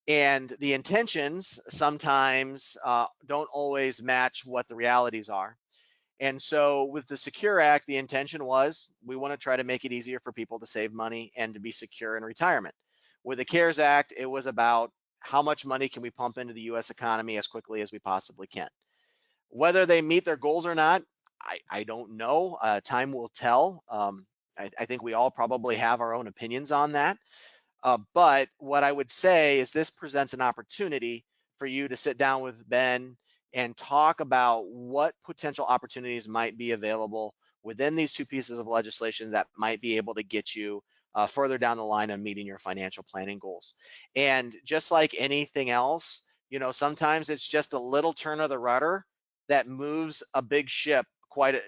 And the intentions sometimes don't always match what the realities are. And so with the Secure Act, the intention was we want to try to make it easier for people to save money and to be secure in retirement. With the CARES Act, it was about how much money can we pump into the US economy as quickly as we possibly can. Whether they meet their goals or not, I don't know. Time will tell. I think we all probably have our own opinions on that. But what I would say is this presents an opportunity for you to sit down with Ben and talk about what potential opportunities might be available within these two pieces of legislation that might be able to get you further down the line of meeting your financial planning goals. And just like anything else, you know, sometimes it's just a little turn of the rudder that moves a big ship quite,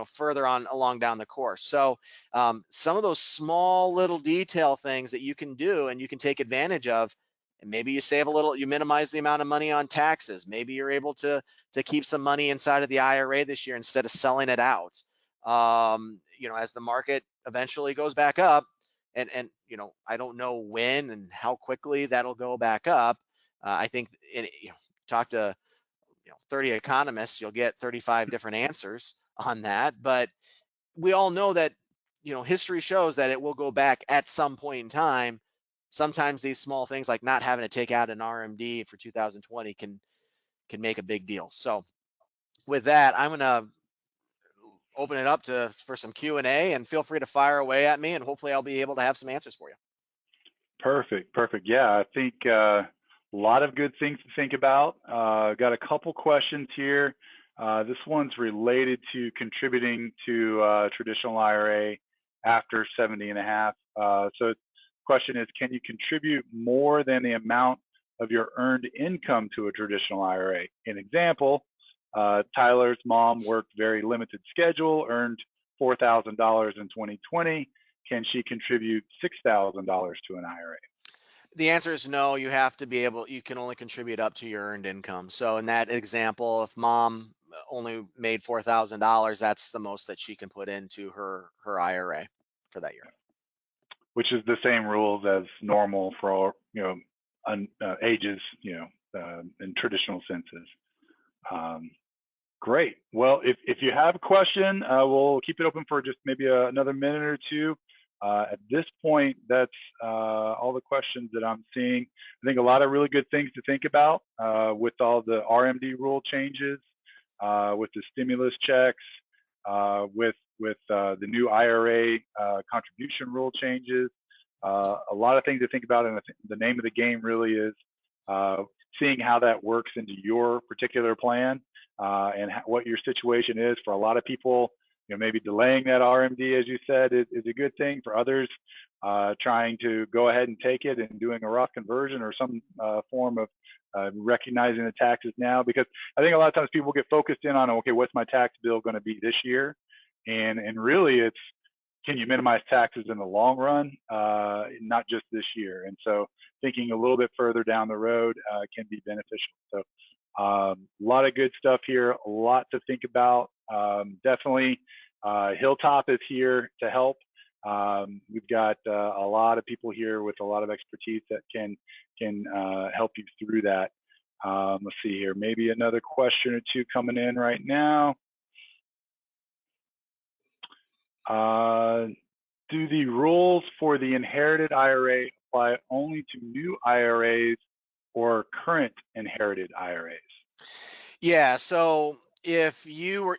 further on along down the course. So some of those small little detail things that you can do and you can take advantage of, and maybe you save a little, you minimize the amount of money on taxes. Maybe you're able to keep some money inside of the IRA this year instead of selling it out. As the market eventually goes back up, and I don't know when and how quickly that'll go back up. I think talk to 30 economists, you'll get 35 different answers on that. But we all know that, history shows that it will go back at some point in time. Sometimes these small things like not having to take out an RMD for 2020 can make a big deal. So with that, I'm going to open it up for some Q&A, and feel free to fire away at me, and hopefully I'll be able to have some answers for you. Perfect. Yeah, I think a lot of good things to think about. Got a couple questions here. This one's related to contributing to traditional IRA after 70 and a half. So the question is, can you contribute more than the amount of your earned income to a traditional IRA? An example, Tyler's mom worked very limited schedule, earned $4,000 in 2020. Can she contribute $6,000 to an IRA? The answer is no. You have to be able, you can only contribute up to your earned income. So in that example, if mom only made $4,000, that's the most that she can put into her IRA for that year. Which is the same rules as normal for all, ages, in traditional senses. Great. Well, if you have a question, we'll keep it open for just maybe another minute or two. At this point, that's all the questions that I'm seeing. I think a lot of really good things to think about with all the RMD rule changes, with the stimulus checks, with the new IRA contribution rule changes. A lot of things to think about, and the name of the game really is seeing how that works into your particular plan and what your situation is. For a lot of people, maybe delaying that RMD, as you said, is a good thing. For others, trying to go ahead and take it and doing a Roth conversion or some form of recognizing the taxes now, because I think a lot of times people get focused in on, okay, what's my tax bill going to be this year? And really it's, can you minimize taxes in the long run, not just this year? And so thinking a little bit further down the road can be beneficial. So a lot of good stuff here, a lot to think about. Definitely Hilltop is here to help. We've got a lot of people here with a lot of expertise that can help you through that. Let's see here, maybe another question or two coming in right now. Do the rules for the inherited IRA apply only to new IRAs or current inherited IRAs? Yeah, so if you were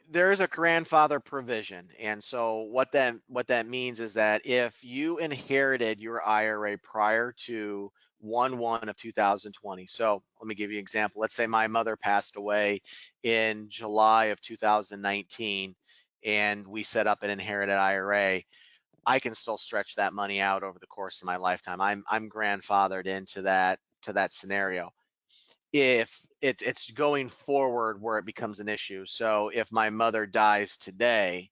there's a grandfather provision, and so what that means is that if you inherited your IRA prior to 1/1 of 2020. So let me give you an example. Let's say my mother passed away in July of 2019 and we set up an inherited IRA. I can still stretch that money out over the course of my lifetime. I'm grandfathered into that scenario. If it's going forward where it becomes an issue. So if my mother dies today,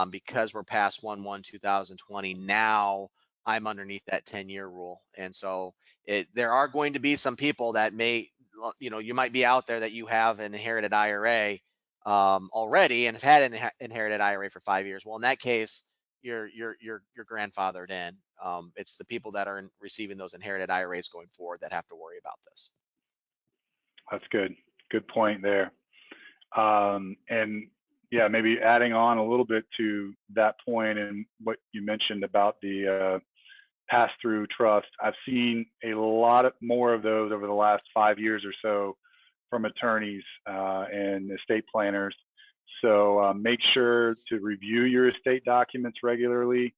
because we're past 1/1/2020, now I'm underneath that 10-year rule. And so there are going to be some people that may, you might be out there that you have an inherited IRA already and have had an inherited IRA for 5 years. Well, in that case, you're grandfathered in. It's the people that are receiving those inherited IRAs going forward that have to worry about this. That's good. Good point there. And yeah, maybe adding on a little bit to that point and what you mentioned about the pass-through trust. I've seen a lot more of those over the last 5 years or so from attorneys and estate planners. So make sure to review your estate documents regularly.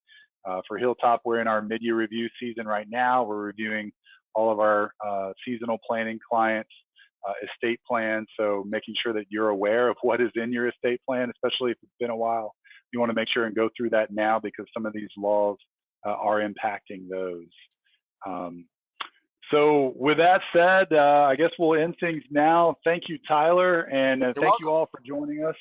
For Hilltop, we're in our mid-year review season right now. We're reviewing all of our seasonal planning clients' estate plans. So making sure that you're aware of what is in your estate plan, especially if it's been a while. You want to make sure and go through that now because some of these laws are impacting those. So with that said, I guess we'll end things now. Thank you, Tyler, and thank you all for joining us.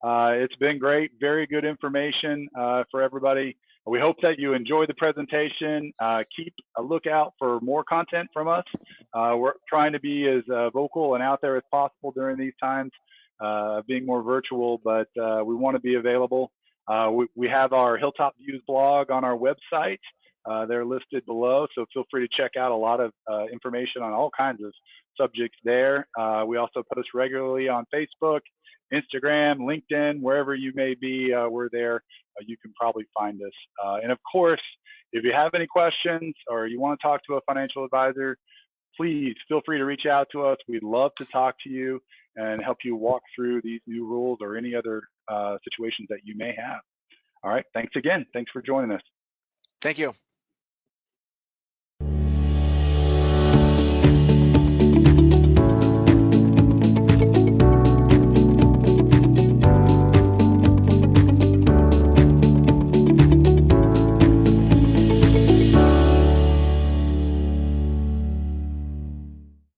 It's been great, very good information for everybody. We hope that you enjoyed the presentation. Keep a lookout for more content from us. We're trying to be as vocal and out there as possible during these times, being more virtual, but we want to be available. We have our Hilltop Views blog on our website. They're listed below, so feel free to check out a lot of information on all kinds of subjects there. We also post regularly on Facebook, Instagram, LinkedIn, wherever you may be, we're there. You can probably find us. And of course, if you have any questions or you want to talk to a financial advisor, please feel free to reach out to us. We'd love to talk to you and help you walk through these new rules or any other situations that you may have. All right, thanks again. Thanks for joining us. Thank you.